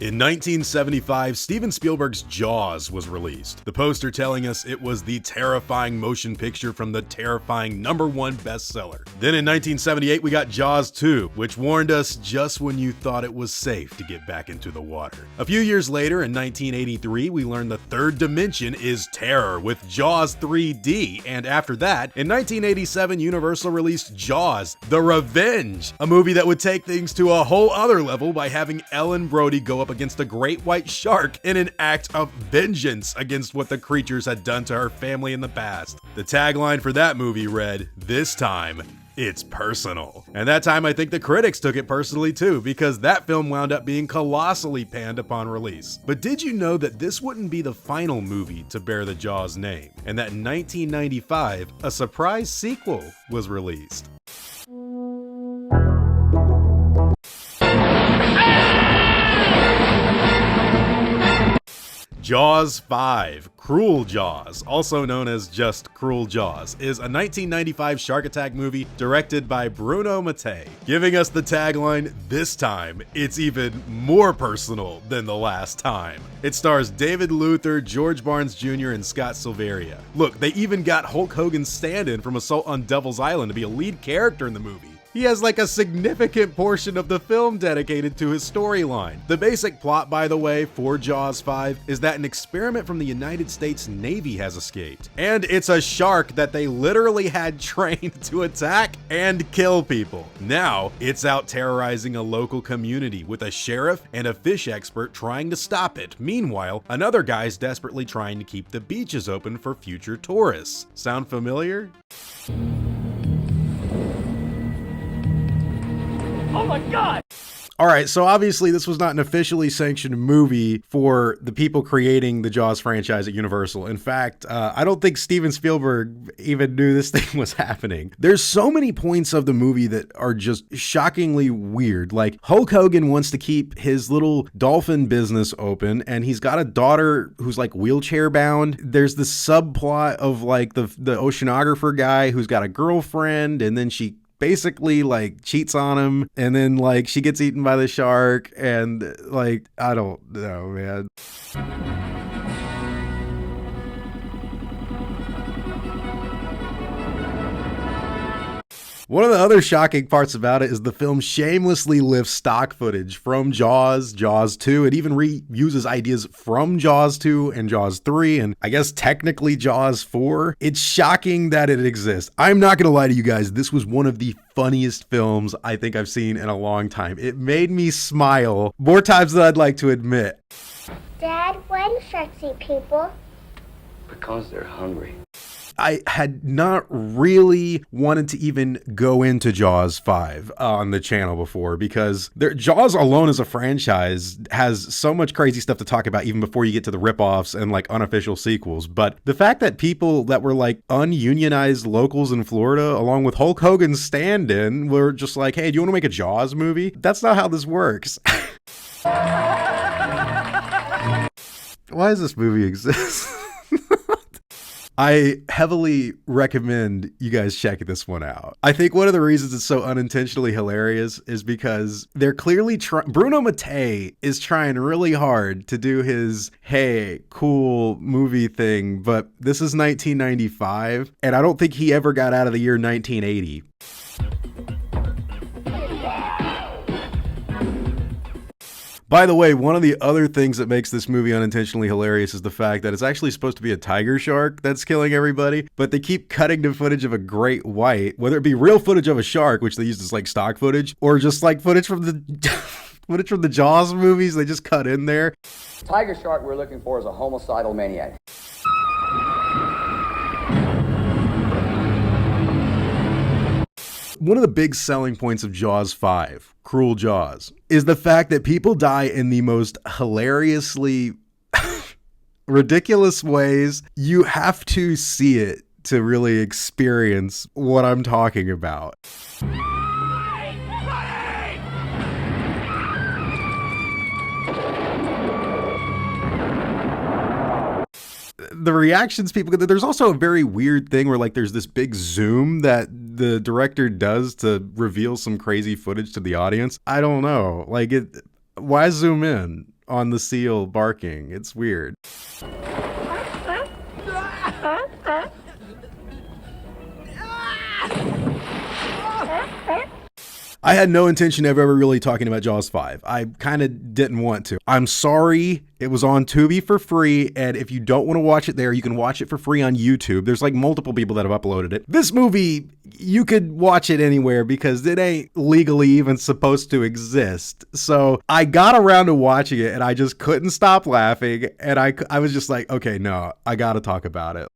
In 1975, Steven Spielberg's Jaws was released, the poster telling us it was the terrifying motion picture from the terrifying #1 bestseller. Then in 1978, we got Jaws 2, which warned us just when you thought it was safe to get back into the water. A few years later, in 1983, we learned the third dimension is terror with Jaws 3D, and after that, in 1987, Universal released Jaws: The Revenge, a movie that would take things to a whole other level by having Ellen Brody go up against a great white shark in an act of vengeance against what the creatures had done to her family in the past. The tagline for that movie read, "This time, it's personal." And that time I think the critics took it personally too, because that film wound up being colossally panned upon release. But did you know that this wouldn't be the final movie to bear the Jaws name, and that in 1995, a surprise sequel was released? Jaws 5, Cruel Jaws, also known as just Cruel Jaws, is a 1995 shark attack movie directed by Bruno Mattei, giving us the tagline, "This time, it's even more personal than the last time." It stars David Luther, George Barnes Jr., and Scott Silveria. Look, they even got Hulk Hogan's stand-in from Assault on Devil's Island to be a lead character in the movie. He has like a significant portion of the film dedicated to his storyline. The basic plot, by the way, for Jaws 5 is that an experiment from the United States Navy has escaped. And it's a shark that they literally had trained to attack and kill people. Now, it's out terrorizing a local community with a sheriff and a fish expert trying to stop it. Meanwhile, another guy's desperately trying to keep the beaches open for future tourists. Sound familiar? Oh my God! All right, so obviously this was not an officially sanctioned movie for the people creating the Jaws franchise at Universal. In fact, I don't think Steven Spielberg even knew this thing was happening. There's so many points of the movie that are just shockingly weird. Like, Hulk Hogan wants to keep his little dolphin business open, and he's got a daughter who's like wheelchair bound. There's the subplot of like the oceanographer guy who's got a girlfriend, and then she basically like cheats on him, and then like she gets eaten by the shark, and like I don't know, man. One of the other shocking parts about it is the film shamelessly lifts stock footage from Jaws, Jaws 2. It even reuses ideas from Jaws 2 and Jaws 3, and I guess technically Jaws 4. It's shocking that it exists. I'm not gonna lie to you guys, this was one of the funniest films I think I've seen in a long time. It made me smile more times than I'd like to admit. Dad, why do sharks eat people? Because they're hungry. I had not really wanted to even go into Jaws 5 on the channel before, because Jaws alone as a franchise has so much crazy stuff to talk about even before you get to the ripoffs and like unofficial sequels. But the fact that people that were like ununionized locals in Florida, along with Hulk Hogan's stand-in, were just like, hey, do you want to make a Jaws movie? That's not how this works. Why does this movie exist? I heavily recommend you guys check this one out. I think one of the reasons it's so unintentionally hilarious is because they're clearly Bruno Mattei is trying really hard to do his, hey, cool movie thing, but this is 1995, and I don't think he ever got out of the year 1980. By the way, one of the other things that makes this movie unintentionally hilarious is the fact that it's actually supposed to be a tiger shark that's killing everybody, but they keep cutting to footage of a great white, whether it be real footage of a shark, which they use as like stock footage, or just like footage from the footage from the Jaws movies, they just cut in there. Tiger shark we're looking for is a homicidal maniac. One of the big selling points of Jaws 5, Cruel Jaws, is the fact that people die in the most hilariously ridiculous ways. You have to see it to really experience what I'm talking about. The reactions people get, there's also a very weird thing where like there's this big zoom that the director does to reveal some crazy footage to the audience. I don't know, like why zoom in? on the seal barking. It's weird. I had no intention of ever really talking about Jaws 5. I kind of didn't want to. I'm sorry. It was on Tubi for free, and if you don't want to watch it there, you can watch it for free on YouTube. There's like multiple people that have uploaded it. This movie, you could watch it anywhere because it ain't legally even supposed to exist. So I got around to watching it, and I just couldn't stop laughing, and I was just like, okay, no, I gotta talk about it.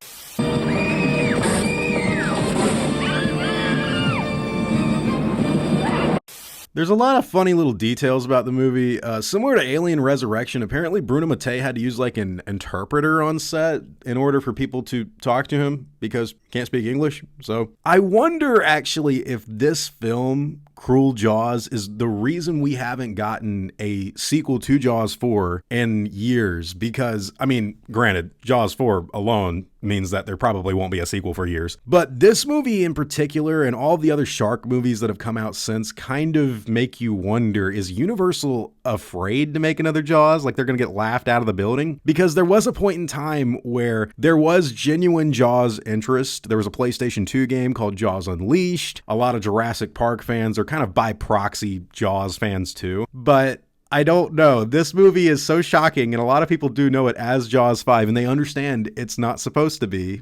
There's a lot of funny little details about the movie. Similar to Alien Resurrection, apparently Bruno Mattei had to use like an interpreter on set in order for people to talk to him because he can't speak English. So I wonder actually if this film, Cruel Jaws, is the reason we haven't gotten a sequel to Jaws 4 in years. Because, I mean, granted, Jaws 4 alone means that there probably won't be a sequel for years. But this movie in particular and all the other shark movies that have come out since kind of make you wonder, is Universal afraid to make another Jaws? Like they're going to get laughed out of the building? Because there was a point in time where there was genuine Jaws interest. There was a PlayStation 2 game called Jaws Unleashed. A lot of Jurassic Park fans are kind of by proxy Jaws fans too. But I don't know. This movie is so shocking, and a lot of people do know it as Jaws 5, and they understand it's not supposed to be.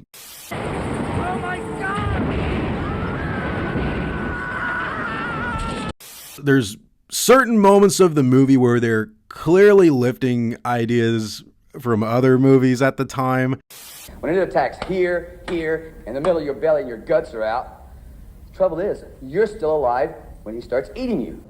Oh my God! There's certain moments of the movie where they're clearly lifting ideas from other movies at the time. When it attacks here, in the middle of your belly and your guts are out, the trouble is, you're still alive when he starts eating you.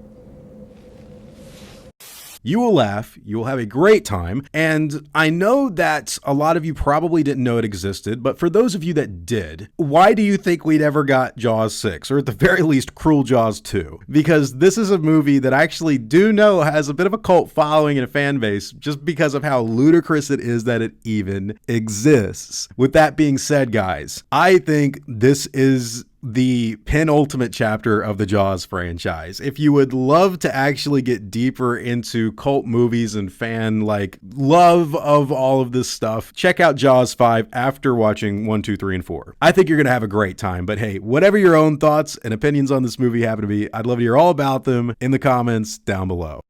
You will laugh, you will have a great time, and I know that a lot of you probably didn't know it existed, but for those of you that did, why do you think we never got Jaws 6, or at the very least, Cruel Jaws 2? Because this is a movie that I actually do know has a bit of a cult following and a fan base, just because of how ludicrous it is that it even exists. With that being said, guys, I think this is the penultimate chapter of the Jaws franchise. If you would love to actually get deeper into cult movies and fan like love of all of this stuff, check out Jaws 5 after watching 1, 2, 3, and 4. I think you're going to have a great time, but hey, whatever your own thoughts and opinions on this movie happen to be, I'd love to hear all about them in the comments down below.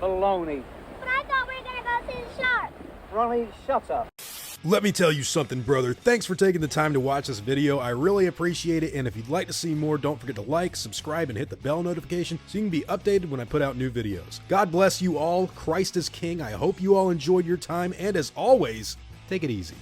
Baloney. But I thought we were gonna go see the shark. Ronnie, shut up. Let me tell you something, brother. Thanks for taking the time to watch this video. I really appreciate it. And if you'd like to see more, don't forget to like, subscribe, and hit the bell notification so you can be updated when I put out new videos. God bless you all. Christ is King. I hope you all enjoyed your time. And as always, take it easy.